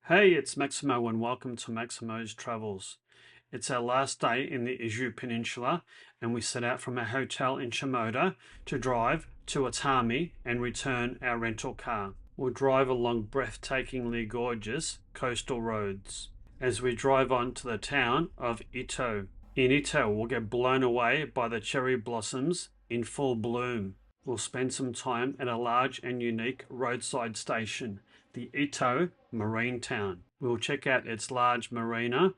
Hey, it's Maximo and welcome to Maximo's Travels. It's our last day in the Izu Peninsula and we set out from our hotel in Shimoda to drive to Atami and return our rental car. We'll drive along breathtakingly gorgeous coastal roads as we drive on to the town of Ito. In Ito, we'll get blown away by the cherry blossoms in full bloom. We'll spend some time at a large and unique roadside station, the Ito Marine Town. We'll check out its large marina,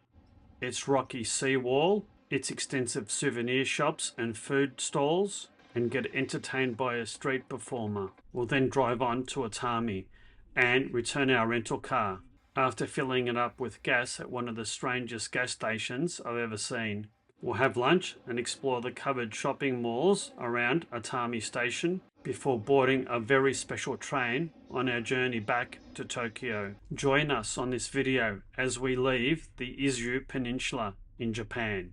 its rocky seawall, its extensive souvenir shops and food stalls, and get entertained by a street performer. We'll then drive on to Atami and return our rental car after filling it up with gas at one of the strangest gas stations I've ever seen. We'll have lunch and explore the covered shopping malls around Atami Station before boarding a very special train on our journey back to Tokyo. Join us on this video as we leave the Izu Peninsula in Japan.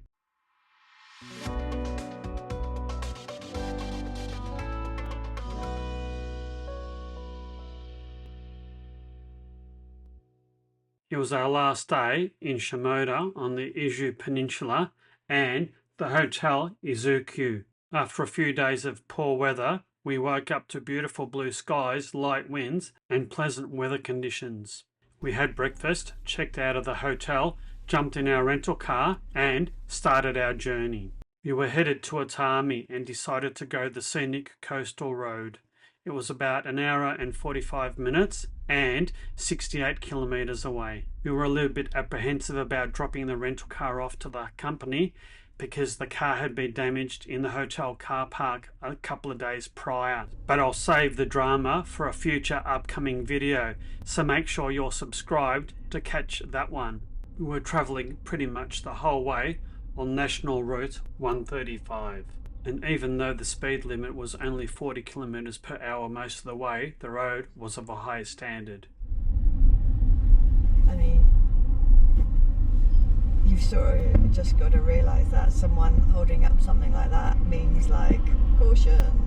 It was our last day in Shimoda on the Izu Peninsula and the Hotel Izu. After a few days of poor weather, we woke up to beautiful blue skies, light winds, and pleasant weather conditions. We had breakfast, checked out of the hotel, jumped in our rental car, and started our journey. We were headed to Atami and decided to go the Scenic coastal road. It was about an hour and 45 minutes and 68 kilometres away. We were a little bit apprehensive about dropping the rental car off to the company because the car had been damaged in the hotel car park a couple of days prior. But I'll save the drama for a future upcoming video, so make sure you're subscribed to catch that one. We were travelling pretty much the whole way on National Route 135. And even though the speed limit was only 40 kilometres per hour most of the way, the road was of a high standard. I mean, you've sort of just got to realise that someone holding up something like that means like caution.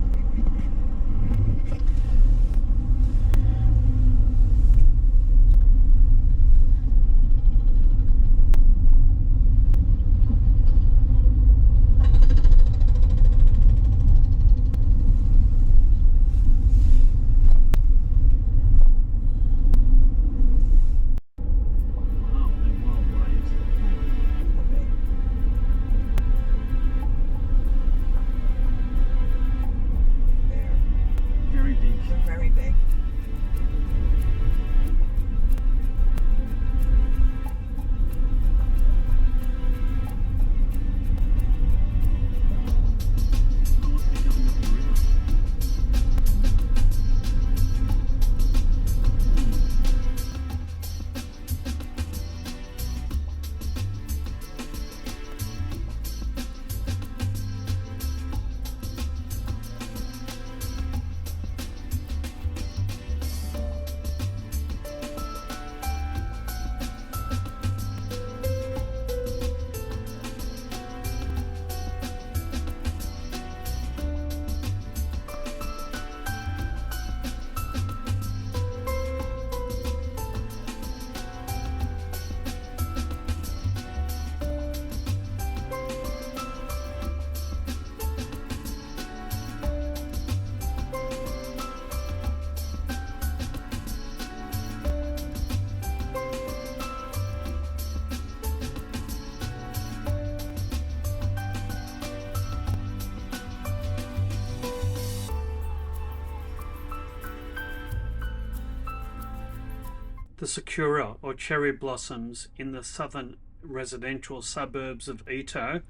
The Sakura or cherry blossoms in the southern residential suburbs of Ito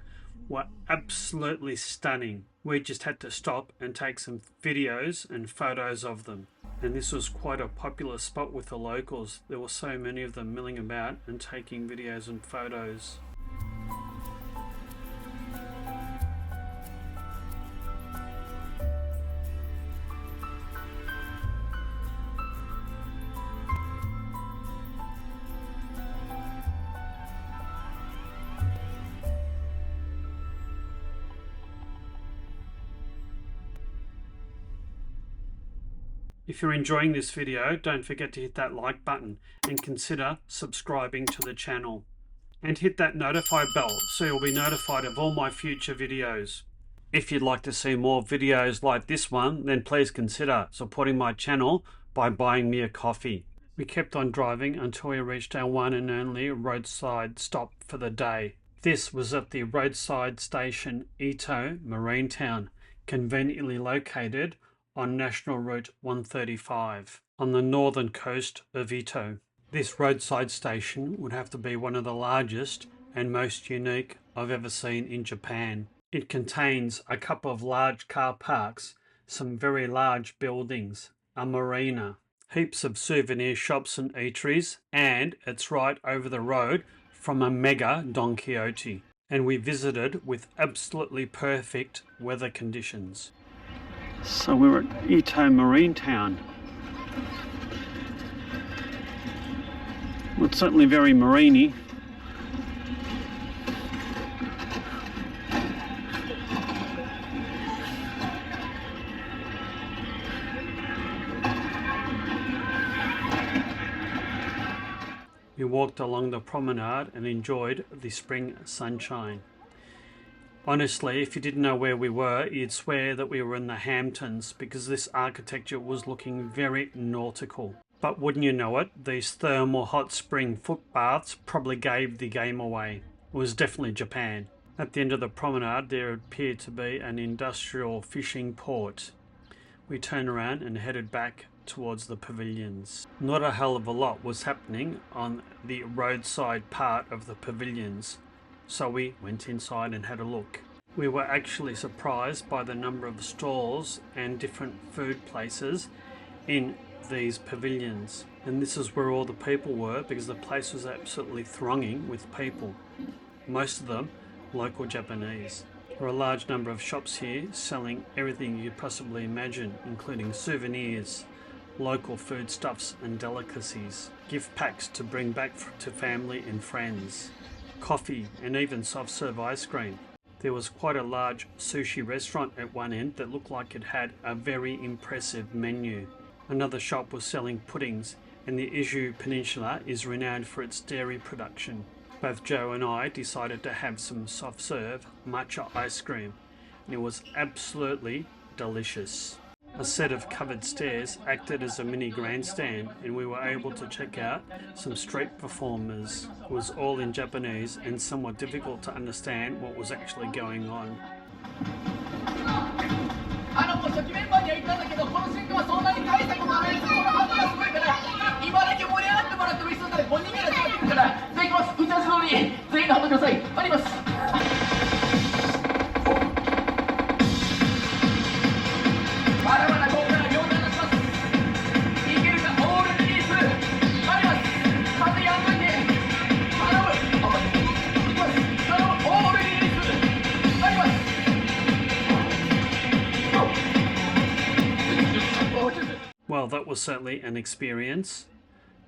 were absolutely stunning. We just had to stop and take some videos and photos of them. And this was quite a popular spot with the locals. There were so many of them milling about and taking videos and photos. If you're enjoying this video, don't forget to hit that like button and consider subscribing to the channel. And hit that notify bell so you'll be notified of all my future videos. If you'd like to see more videos like this one, then please consider supporting my channel by buying me a coffee. We kept on driving until we reached our one and only roadside stop for the day. This was at the Roadside Station Ito Marine Town, conveniently located on National Route 135 on the northern coast of Ito. This roadside station would have to be one of the largest and most unique I've ever seen in Japan. It contains a couple of large car parks, some very large buildings, a marina, heaps of souvenir shops and eateries, and it's right over the road from a mega Don Quixote. And we visited with absolutely perfect weather conditions. So we're at Ito Marine Town. Well, it's certainly very marine-y. We walked along the promenade and enjoyed the spring sunshine. Honestly, if you didn't know where we were, you'd swear that we were in the Hamptons because this architecture was looking very nautical. But wouldn't you know it, these thermal hot spring foot baths probably gave the game away. It was definitely Japan. At the end of the promenade, there appeared to be an industrial fishing port. We turned around and headed back towards the pavilions. Not a hell of a lot was happening on the roadside part of the pavilions, so we went inside and had a look. We were actually surprised by the number of stalls and different food places in these pavilions, and this is where all the people were because the place was absolutely thronging with people, most of them local Japanese. There are a large number of shops here selling everything you could possibly imagine, including souvenirs, local foodstuffs and delicacies, gift packs to bring back to family and friends, coffee and even soft serve ice cream. There was quite a large sushi restaurant at one end that looked like it had a very impressive menu. Another shop was selling puddings, and the Izu Peninsula is renowned for its dairy production. Both Joe and I decided to have some soft serve matcha ice cream, and it was absolutely delicious. A set of covered stairs acted as a mini grandstand, and we were able to check out some street performers. It was all in Japanese and somewhat difficult to understand what was actually going on. Well, that was certainly an experience.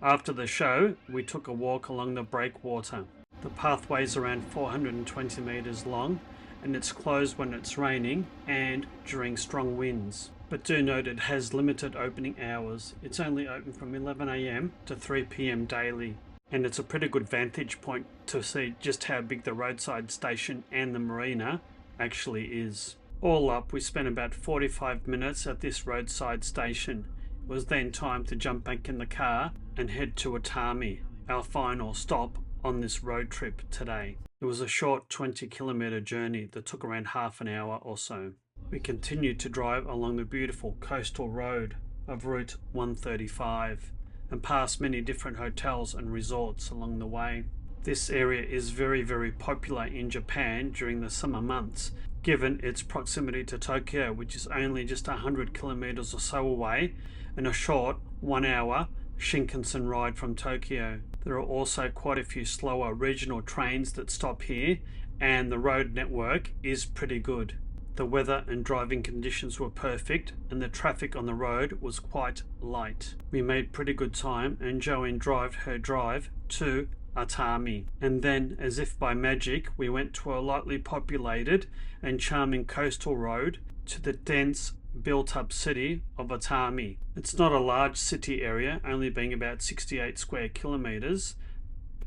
After the show, we took a walk along the breakwater. The pathway is around 420 meters long, and it's closed when it's raining and during strong winds. But do note it has limited opening hours. It's only open from 11 AM to 3 PM daily. And it's a pretty good vantage point to see just how big the roadside station and the marina actually is. All up, we spent about 45 minutes at this roadside station. It was then time to jump back in the car and head to Atami, our final stop on this road trip today. It was a short 20-kilometer journey that took around half an hour or so. We continued to drive along the beautiful coastal road of Route 135 and past many different hotels and resorts along the way. This area is very, very popular in Japan during the summer months, given its proximity to Tokyo, which is only just 100 kilometers or so away, and a short 1 hour Shinkansen ride from Tokyo. There are also quite a few slower regional trains that stop here, and the road network is pretty good. The weather and driving conditions were perfect, and the traffic on the road was quite light. We made pretty good time, and Joanne drove her drive to Atami, and then, as if by magic, we went to a lightly populated and charming coastal road to the dense built-up city of Atami. It's not a large city area, only being about 68 square kilometers,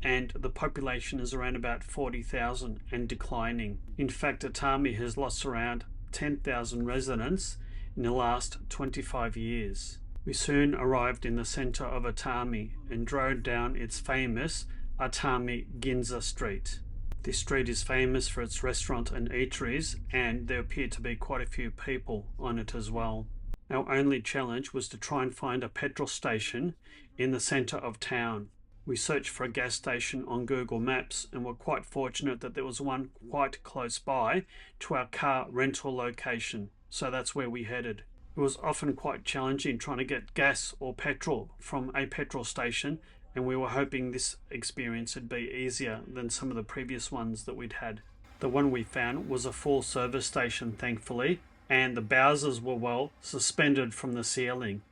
and the population is around about 40,000 and declining. In fact, Atami has lost around 10,000 residents in the last 25 years. We soon arrived in the center of Atami and drove down its famous Atami Ginza Street. This street is famous for its restaurant and eateries, and there appear to be quite a few people on it as well. Our only challenge was to try and find a petrol station in the center of town. We searched for a gas station on Google Maps and were quite fortunate that there was one quite close by to our car rental location, so that's where we headed. It was often quite challenging trying to get gas or petrol from a petrol station, and we were hoping this experience would be easier than some of the previous ones that we'd had. The one we found was a full service station, thankfully, and the bowsers were, well, suspended from the ceiling.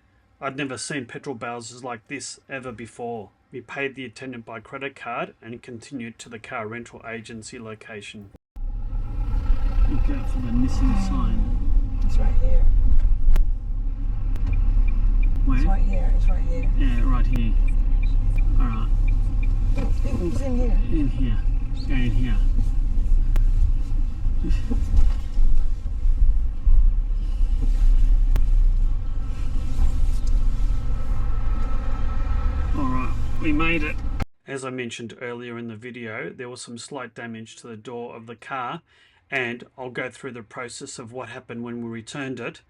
I'd never seen petrol bowsers like this ever before. We paid the attendant by credit card and continued to the car rental agency location. Look out for the missing sign. It's right here. Where? It's right here, it's right here. Yeah, right here. Alright. It's in here. In here. Go in here. Alright, we made it. As I mentioned earlier in the video, there was some slight damage to the door of the car, and I'll go through the process of what happened when we returned it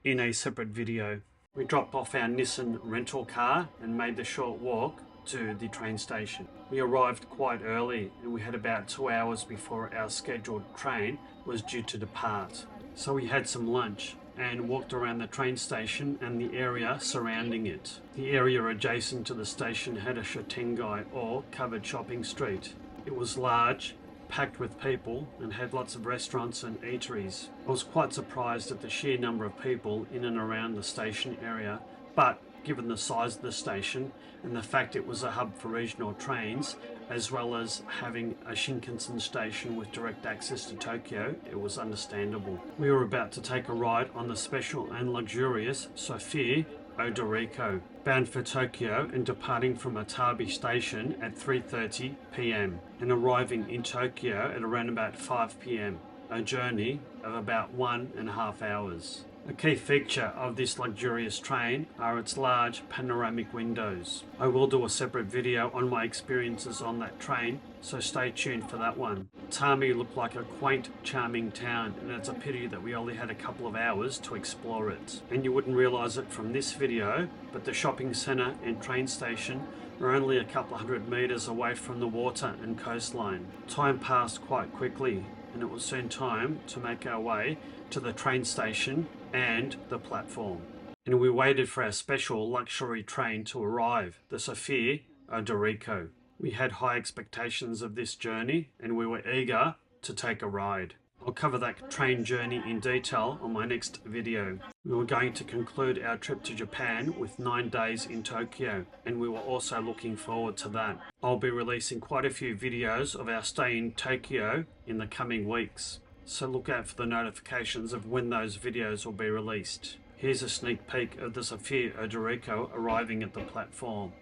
in a separate video. We dropped off our Nissan rental car and made the short walk to the train station. We arrived quite early and we had about 2 hours before our scheduled train was due to depart. So we had some lunch and walked around the train station and the area surrounding it. The area adjacent to the station had a shotengai, or covered shopping street. It was large, packed with people, and had lots of restaurants and eateries. I was quite surprised at the sheer number of people in and around the station area, but given the size of the station and the fact it was a hub for regional trains, as well as having a Shinkansen station with direct access to Tokyo, it was understandable. We were about to take a ride on the special and luxurious Sophia Odoriko, bound for Tokyo and departing from Atami Station at 3:30 p.m. and arriving in Tokyo at around about 5 p.m, a journey of about 1.5 hours. A key feature of this luxurious train are its large panoramic windows. I will do a separate video on my experiences on that train, so stay tuned for that one. Atami looked like a quaint, charming town, and it's a pity that we only had a couple of hours to explore it. And you wouldn't realise it from this video, but the shopping centre and train station are only a couple of 100 metres away from the water and coastline. Time passed quite quickly, and it was soon time to make our way to the train station and the platform. And we waited for our special luxury train to arrive, the Sophia Odoriko. We had high expectations of this journey and we were eager to take a ride. I'll cover that train journey in detail on my next video. We were going to conclude our trip to Japan with 9 days in Tokyo, and we were also looking forward to that. I'll be releasing quite a few videos of our stay in Tokyo in the coming weeks, so look out for the notifications of when those videos will be released. Here's a sneak peek of the Sophia Odoriko arriving at the platform.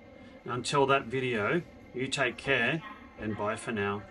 Until that video, you take care and bye for now.